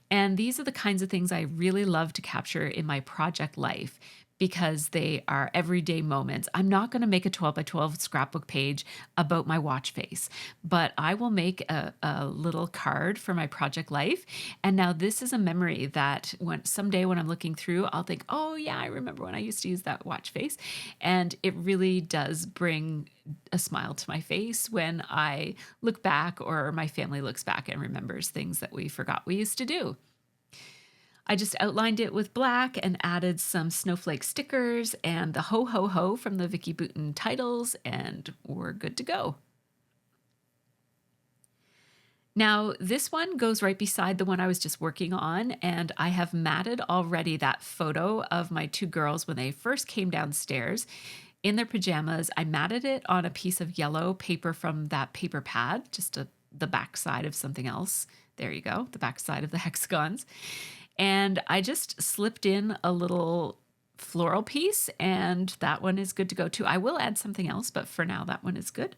And these are the kinds of things I really love to capture in my project life because they are everyday moments. I'm not going to make a 12 by 12 scrapbook page about my watch face, but I will make a little card for my project life. And now this is a memory that someday when I'm looking through, I'll think, oh yeah, I remember when I used to use that watch face. And it really does bring a smile to my face when I look back, or my family looks back and remembers things that we forgot we used to do. I just outlined it with black and added some snowflake stickers and the ho ho ho from the Vicky Boutin titles, and we're good to go. Now, this one goes right beside the one I was just working on, and I have matted already that photo of my two girls when they first came downstairs in their pajamas. I matted it on a piece of yellow paper from that paper pad, just the back side of something else. There you go, the back side of the hexagons. And I just slipped in a little floral piece, and that one is good to go too. I will add something else, but for now, that one is good.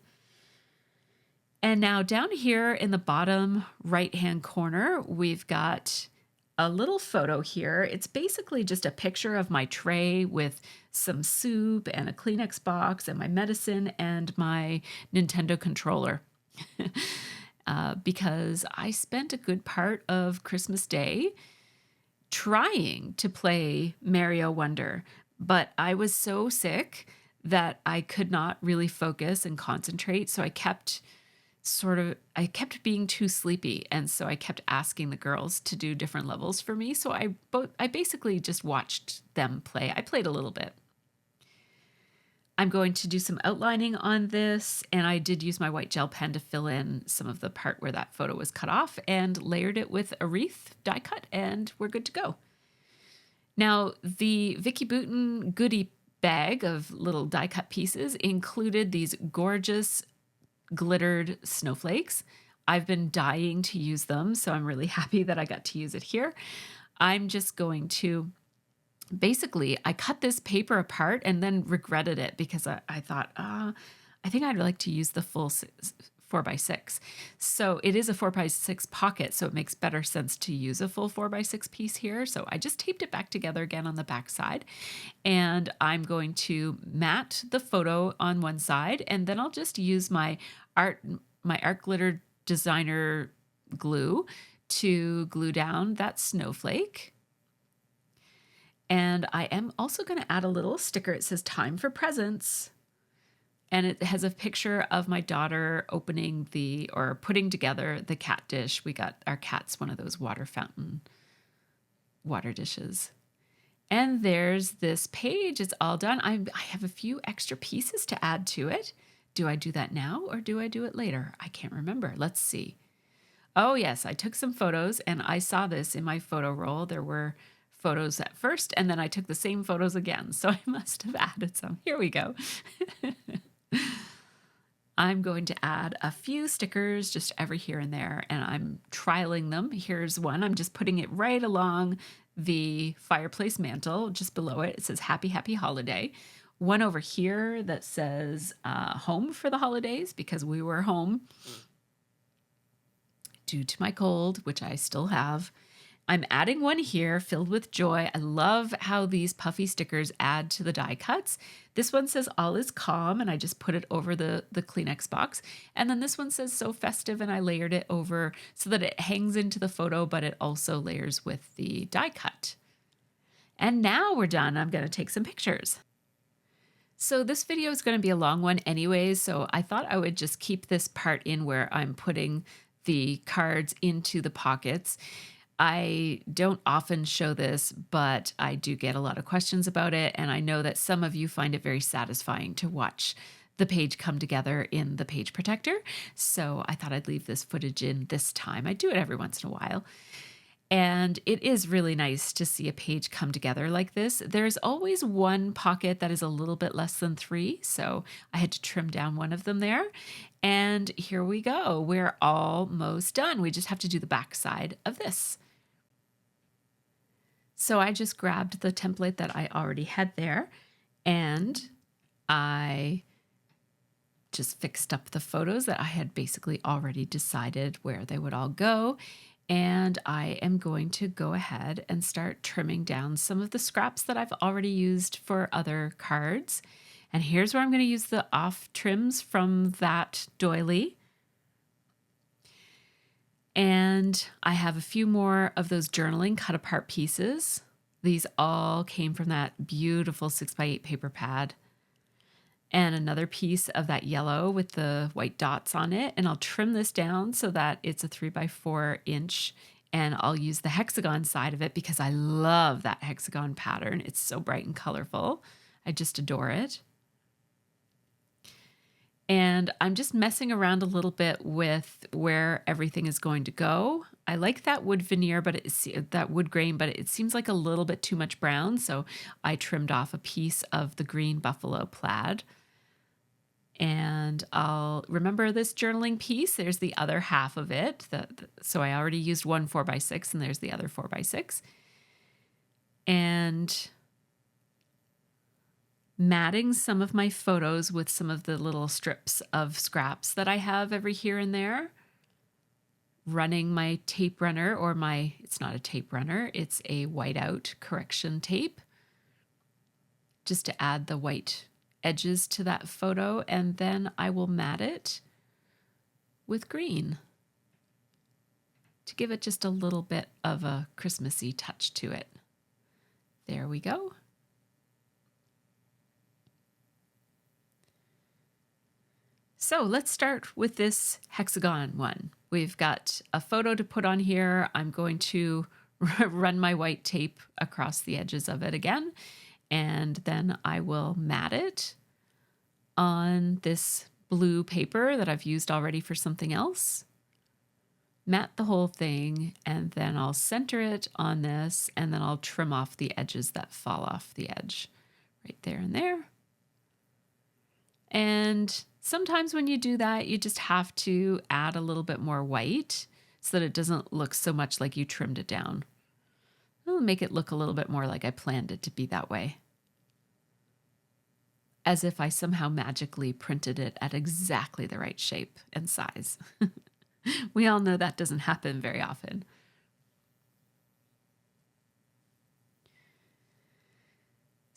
And now down here in the bottom right-hand corner, we've got a little photo here. It's basically just a picture of my tray with some soup and a Kleenex box and my medicine and my Nintendo controller. Because I spent a good part of Christmas Day trying to play Mario Wonder, but I was so sick that I could not really focus and concentrate. So I kept being too sleepy. And so I kept asking the girls to do different levels for me. So I basically just watched them play. I played a little bit. I'm going to do some outlining on this, and I did use my white gel pen to fill in some of the part where that photo was cut off and layered it with a wreath die cut, and we're good to go. Now, the Vicky Boutin goodie bag of little die cut pieces included these gorgeous glittered snowflakes. I've been dying to use them, so I'm really happy that I got to use it here. I'm just going to basically, I cut this paper apart and then regretted it because I thought, I think I'd like to use the full 4x6. So it is a 4x6 pocket, so it makes better sense to use a full 4x6 piece here. So I just taped it back together again on the back side, and I'm going to mat the photo on one side, and then I'll just use my art glitter designer glue to glue down that snowflake. And I am also going to add a little sticker. It says time for presents. And it has a picture of my daughter putting together the cat dish. We got our cats one of those water fountain water dishes. And there's this page. It's all done. I have a few extra pieces to add to it. Do I do that now or do I do it later? I can't remember. Let's see. Oh, yes. I took some photos and I saw this in my photo roll. There were photos at first, and then I took the same photos again. So I must have added some. Here we go. I'm going to add a few stickers just every here and there, and I'm trialing them. Here's one. I'm just putting it right along the fireplace mantle, just below it. It says happy, happy holiday. One over here that says home for the holidays, because we were home due to my cold, which I still have. I'm adding one here filled with joy. I love how these puffy stickers add to the die cuts. This one says all is calm, and I just put it over the Kleenex box. And then this one says so festive, and I layered it over so that it hangs into the photo, but it also layers with the die cut. And now we're done. I'm going to take some pictures. So this video is going to be a long one anyways, so I thought I would just keep this part in where I'm putting the cards into the pockets. I don't often show this, but I do get a lot of questions about it, and I know that some of you find it very satisfying to watch the page come together in the page protector. So I thought I'd leave this footage in this time. I do it every once in a while. And it is really nice to see a page come together like this. There's always one pocket that is a little bit less than 3, so I had to trim down one of them there. And here we go. We're almost done. We just have to do the back side of this. So I just grabbed the template that I already had there, and I just fixed up the photos that I had basically already decided where they would all go. And I am going to go ahead and start trimming down some of the scraps that I've already used for other cards. And here's where I'm going to use the off trims from that doily. And I have a few more of those journaling cut apart pieces. These all came from that beautiful 6x8 paper pad. And another piece of that yellow with the white dots on it. And I'll trim this down so that it's a 3x4 inch And I'll use the hexagon side of it because I love that hexagon pattern. It's so bright and colorful. I just adore it. And I'm just messing around a little bit with where everything is going to go. I like that wood veneer, but that wood grain, but it seems like a little bit too much brown. So I trimmed off a piece of the green buffalo plaid. And I'll remember this journaling piece. There's the other half of it. So I already used one 4x6 and there's the other 4x6. And matting some of my photos with some of the little strips of scraps that I have every here and there. Running my tape runner, or it's not a tape runner, it's a whiteout correction tape, just to add the white edges to that photo, and then I will mat it with green to give it just a little bit of a Christmassy touch to it. There we go. So let's start with this hexagon one. We've got a photo to put on here. I'm going to run my white tape across the edges of it again, and then I will mat it on this blue paper that I've used already for something else. Mat the whole thing, and then I'll center it on this, and then I'll trim off the edges that fall off the edge right there and there. And sometimes when you do that, you just have to add a little bit more white so that it doesn't look so much like you trimmed it down. It'll make it look a little bit more like I planned it to be that way. As if I somehow magically printed it at exactly the right shape and size. We all know that doesn't happen very often.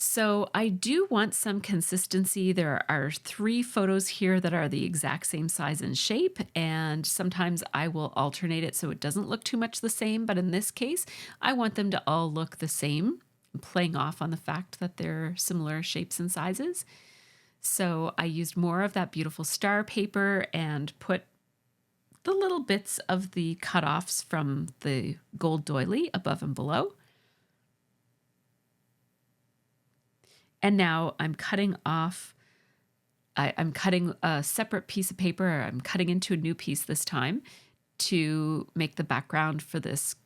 So I do want some consistency. There are 3 photos here that are the exact same size and shape, and sometimes I will alternate it so it doesn't look too much the same, but in this case, I want them to all look the same, playing off on the fact that they're similar shapes and sizes. So I used more of that beautiful star paper and put the little bits of the cutoffs from the gold doily above and below. And now I'm cutting off, I'm cutting a separate piece of paper, or I'm cutting into a new piece this time to make the background for this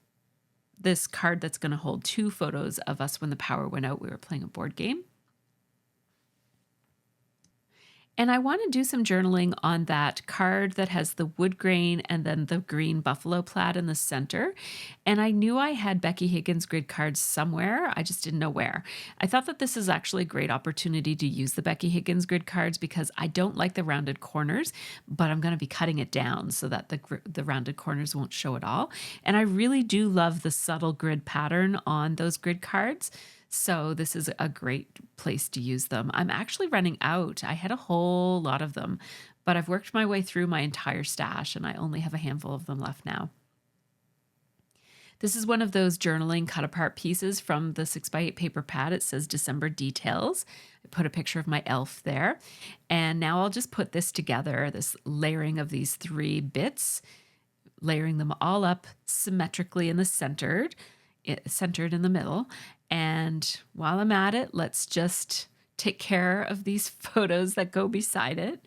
card that's going to hold 2 photos of us when the power went out. We were playing a board game. And I want to do some journaling on that card that has the wood grain and then the green buffalo plaid in the center. And I knew I had Becky Higgins grid cards somewhere. I just didn't know where. I thought that this is actually a great opportunity to use the Becky Higgins grid cards because I don't like the rounded corners, but I'm going to be cutting it down so that the rounded corners won't show at all. And I really do love the subtle grid pattern on those grid cards. So this is a great place to use them. I'm actually running out. I had a whole lot of them, but I've worked my way through my entire stash and I only have a handful of them left now. This is one of those journaling cut apart pieces from the 6x8 paper pad. It says December Details. I put a picture of my elf there. And now I'll just put this together, this layering of these 3 bits, layering them all up symmetrically in the centered in the middle. And while I'm at it, let's just take care of these photos that go beside it.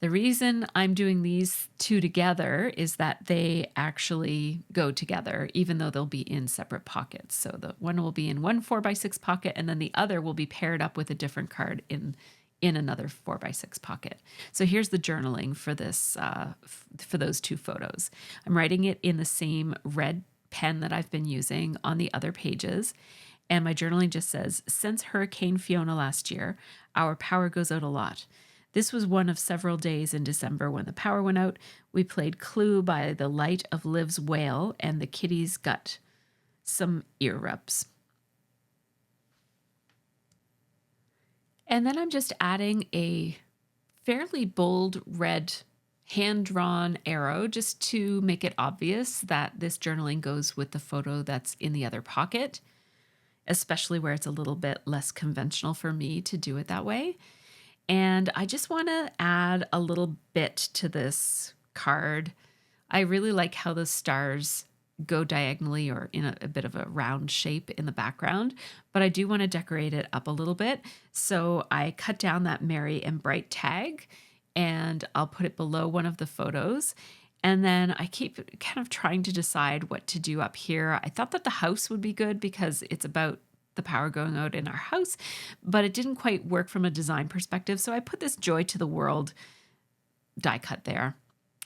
The reason I'm doing these 2 together is that they actually go together, even though they'll be in separate pockets. So the one will be in one 4x6 pocket, and then the other will be paired up with a different card in another 4x6 pocket. So here's the journaling for this, for those 2 photos. I'm writing it in the same red pen that I've been using on the other pages. And my journaling just says, since Hurricane Fiona last year, our power goes out a lot. This was one of several days in December when the power went out. We played Clue by the light of Liv's wail, and the kitties got some ear rubs. And then I'm just adding a fairly bold red hand-drawn arrow just to make it obvious that this journaling goes with the photo that's in the other pocket, especially where it's a little bit less conventional for me to do it that way. And I just want to add a little bit to this card. I really like how the stars go diagonally or in a bit of a round shape in the background, but I do want to decorate it up a little bit. So I cut down that merry and bright tag and I'll put it below one of the photos. And then I keep kind of trying to decide what to do up here. I thought that the house would be good because it's about the power going out in our house, but it didn't quite work from a design perspective. So I put this Joy to the World die cut there.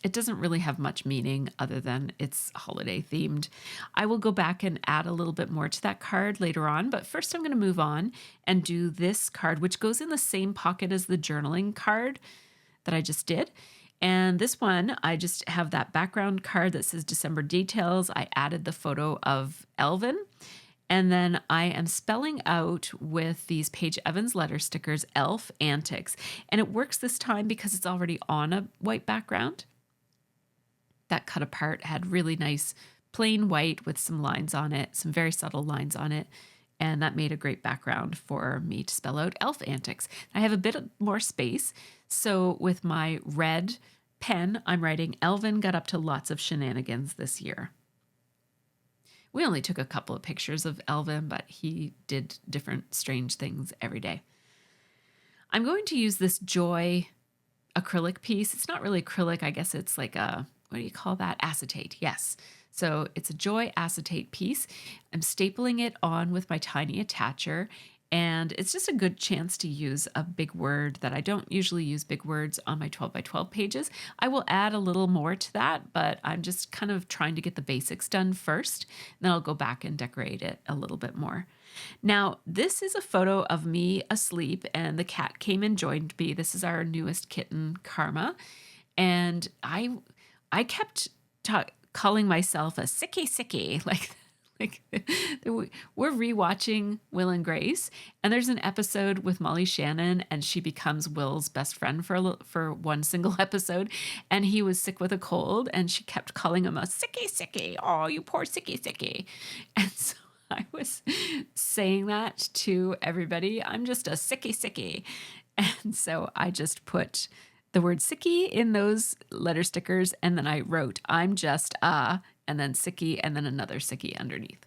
It doesn't really have much meaning other than it's holiday themed. I will go back and add a little bit more to that card later on, but first I'm going to move on and do this card, which goes in the same pocket as the journaling card that I just did. And this one, I just have that background card that says December details. I added the photo of Elvin. And then I am spelling out with these Paige Evans letter stickers, Elf Antics. And it works this time because it's already on a white background. That cut apart had really nice plain white with some lines on it, some very subtle lines on it. And that made a great background for me to spell out Elf Antics. I have a bit more space. So with my red pen, I'm writing Elvin got up to lots of shenanigans this year. We only took a couple of pictures of Elvin, but he did different strange things every day. I'm going to use this Joy acrylic piece. It's not really acrylic. I guess it's like a, what do you call that? Acetate. Yes. So it's a Joy acetate piece. I'm stapling it on with my tiny attacher. And it's just a good chance to use a big word that I don't usually use big words on my 12 by 12 pages. I will add a little more to that, but I'm just kind of trying to get the basics done first. Then I'll go back and decorate it a little bit more. Now, this is a photo of me asleep and the cat came and joined me. This is our newest kitten, Karma. And I kept calling myself a sicky, like we're rewatching Will and Grace, and there's an episode with Molly Shannon, and she becomes Will's best friend for one single episode, and he was sick with a cold, and she kept calling him a sicky. Oh, you poor sicky. And so I was saying that to everybody. I'm just a sicky. And so I just put the word sicky in those letter stickers, and then I wrote, I'm just and then sicky, and then another sicky underneath.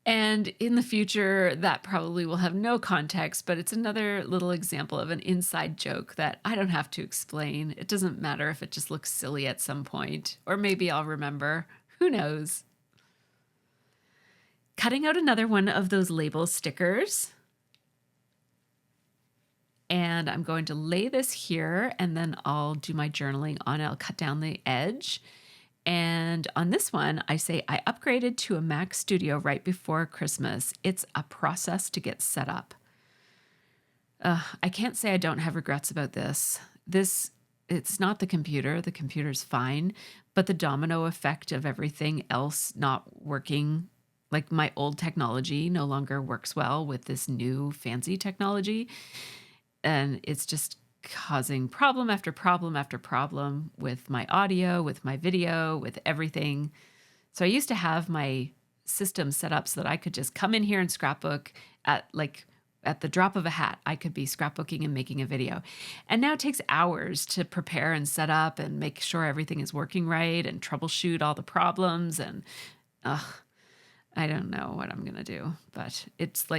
And in the future, that probably will have no context, but it's another little example of an inside joke that I don't have to explain. It doesn't matter if it just looks silly at some point, or maybe I'll remember. Who knows? Cutting out another one of those label stickers. And I'm going to lay this here, and then I'll do my journaling on it. I'll cut down the edge. And on this one, I say, I upgraded to a Mac Studio right before Christmas. It's a process to get set up. I can't say I don't have regrets about this. It's not the computer. The computer's fine. But the domino effect of everything else not working, like my old technology no longer works well with this new fancy technology. And it's just causing problem after problem after problem with my audio, with my video, with everything. So I used to have my system set up so that I could just come in here and scrapbook at the drop of a hat. I could be scrapbooking and making a video. And now it takes hours to prepare and set up and make sure everything is working right and troubleshoot all the problems. And I don't know what I'm going to do, but it's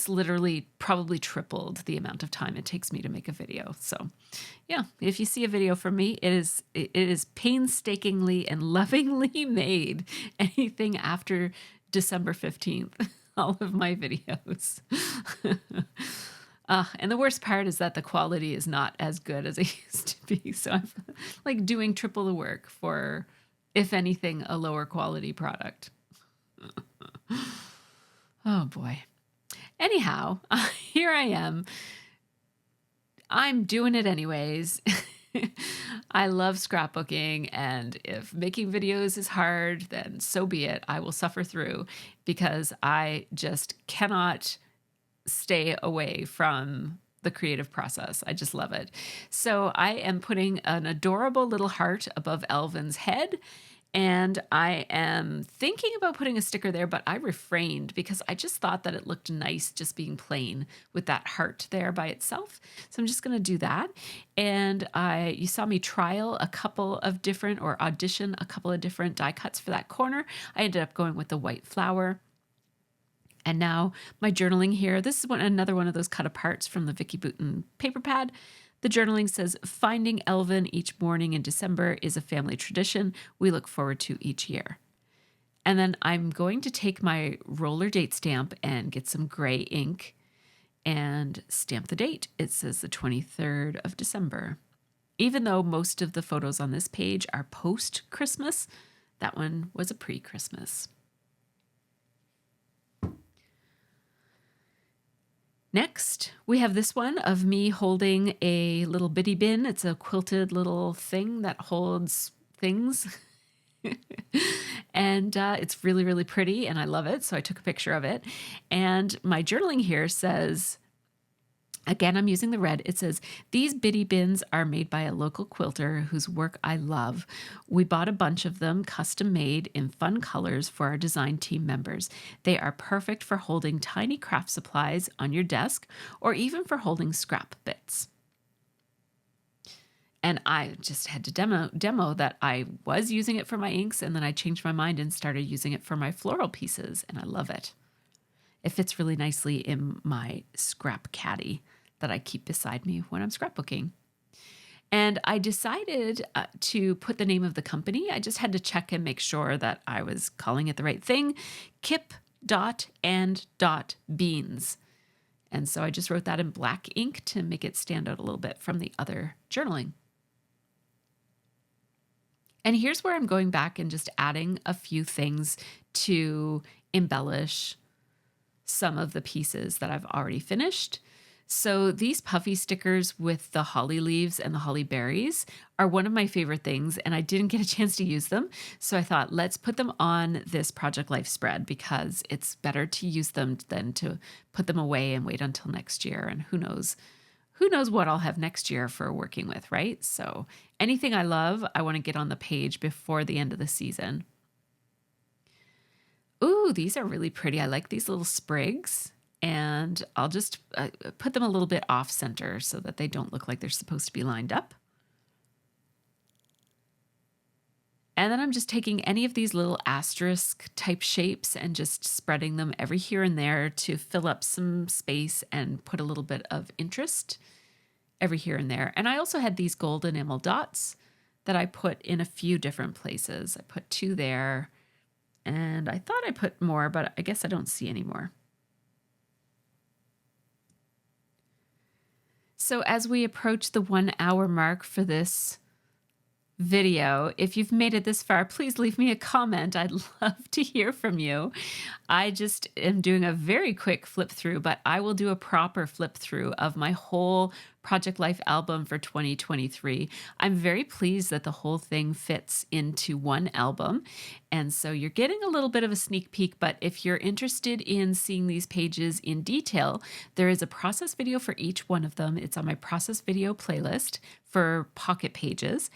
literally probably tripled the amount of time it takes me to make a video. So yeah, if you see a video from me, it is painstakingly and lovingly made. Anything after December 15th, all of my videos. And the worst part is that the quality is not as good as it used to be. So I'm like doing triple the work for, if anything, a lower quality product. Oh boy. Anyhow, here I am. I'm doing it anyways. I love scrapbooking, and if making videos is hard, then so be it. I will suffer through because I just cannot stay away from the creative process. I just love it. So I am putting an adorable little heart above Elvin's head. And I am thinking about putting a sticker there, but I refrained because I just thought that it looked nice just being plain with that heart there by itself. So I'm just going to do that. And you saw me trial a couple of different, or audition a couple of different die cuts for that corner. I ended up going with the white flower. And now my journaling here, this is another one of those cut aparts from the Vicky Bouton paper pad. The journaling says, finding Elvin each morning in December is a family tradition we look forward to each year. And then I'm going to take my roller date stamp and get some gray ink and stamp the date. It says the 23rd of December. Even though most of the photos on this page are post-Christmas, that one was a pre-Christmas. Next, we have this one of me holding a little bitty bin. It's a quilted little thing that holds things. And it's really, really pretty, and I love it. So I took a picture of it. And my journaling here says, again, I'm using the red. It says, these bitty bins are made by a local quilter whose work I love. We bought a bunch of them custom made in fun colors for our design team members. They are perfect for holding tiny craft supplies on your desk or even for holding scrap bits. And I just had to demo that I was using it for my inks, and then I changed my mind and started using it for my floral pieces, and I love it. It fits really nicely in my scrap caddy that I keep beside me when I'm scrapbooking. And I decided to put the name of the company. I just had to check and make sure that I was calling it the right thing. Kip.and.beans. And so I just wrote that in black ink to make it stand out a little bit from the other journaling. And here's where I'm going back and just adding a few things to embellish some of the pieces that I've already finished. So these puffy stickers with the holly leaves and the holly berries are one of my favorite things, and I didn't get a chance to use them. So I thought, let's put them on this Project Life spread because it's better to use them than to put them away and wait until next year. And who knows what I'll have next year for working with, right? So anything I love, I want to get on the page before the end of the season. Ooh, these are really pretty. I like these little sprigs, and I'll just put them a little bit off center so that they don't look like they're supposed to be lined up. And then I'm just taking any of these little asterisk type shapes and just spreading them every here and there to fill up some space and put a little bit of interest every here and there. And I also had these gold enamel dots that I put in a few different places. I put 2 there, and I thought I put more, but I guess I don't see any more. So as we approach the 1 hour mark for this video, if you've made it this far, please leave me a comment. I'd love to hear from you. I just am doing a very quick flip through, but I will do a proper flip through of my whole Project Life album for 2023. I'm very pleased that the whole thing fits into one album. And so you're getting a little bit of a sneak peek, but if you're interested in seeing these pages in detail, there is a process video for each one of them. It's on my process video playlist for pocket pages.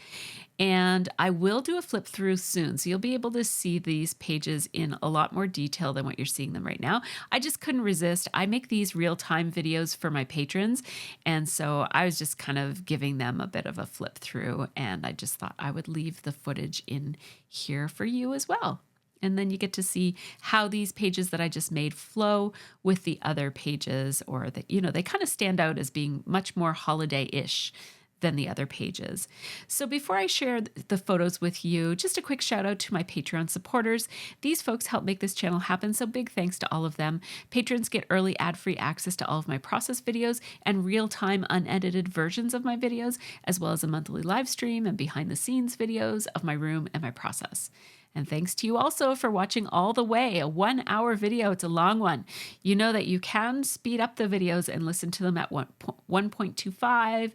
And I will do a flip through soon, so you'll be able to see these pages in a lot more detail than what you're seeing them right now. I just couldn't resist. I make these real-time videos for my patrons, and so I was just kind of giving them a bit of a flip through, and I just thought I would leave the footage in here for you as well. And then you get to see how these pages that I just made flow with the other pages, or that, they kind of stand out as being much more holiday-ish than the other pages. So before I share the photos with you, just a quick shout out to my Patreon supporters. These folks help make this channel happen, so big thanks to all of them. Patrons get early ad-free access to all of my process videos and real-time unedited versions of my videos, as well as a monthly live stream and behind-the-scenes videos of my room and my process. And thanks to you also for watching all the way. A 1 hour video, it's a long one. You know that you can speed up the videos and listen to them at 1.25.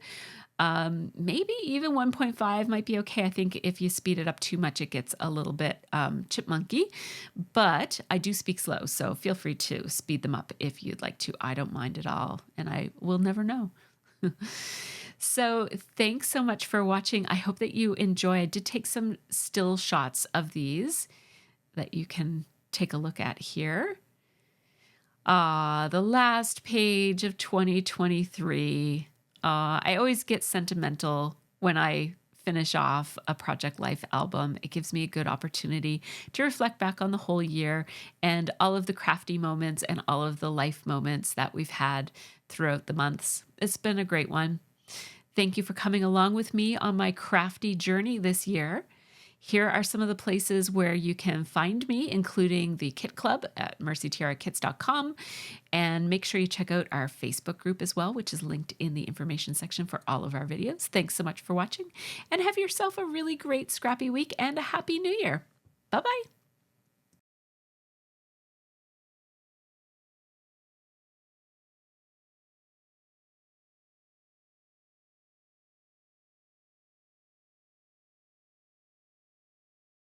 Maybe even 1.5 might be okay. I think if you speed it up too much, it gets a little bit chipmunky, but I do speak slow, so feel free to speed them up if you'd like to. I don't mind at all, and I will never know. So thanks so much for watching. I hope that you enjoy. I did take some still shots of these that you can take a look at here. The last page of 2023. I always get sentimental when I finish off a Project Life album. It gives me a good opportunity to reflect back on the whole year and all of the crafty moments and all of the life moments that we've had throughout the months. It's been a great one. Thank you for coming along with me on my crafty journey this year. Here are some of the places where you can find me, including the Kit Club at MercyTiaraKits.com. And make sure you check out our Facebook group as well, which is linked in the information section for all of our videos. Thanks so much for watching, and have yourself a really great scrappy week and a happy new year. Bye-bye.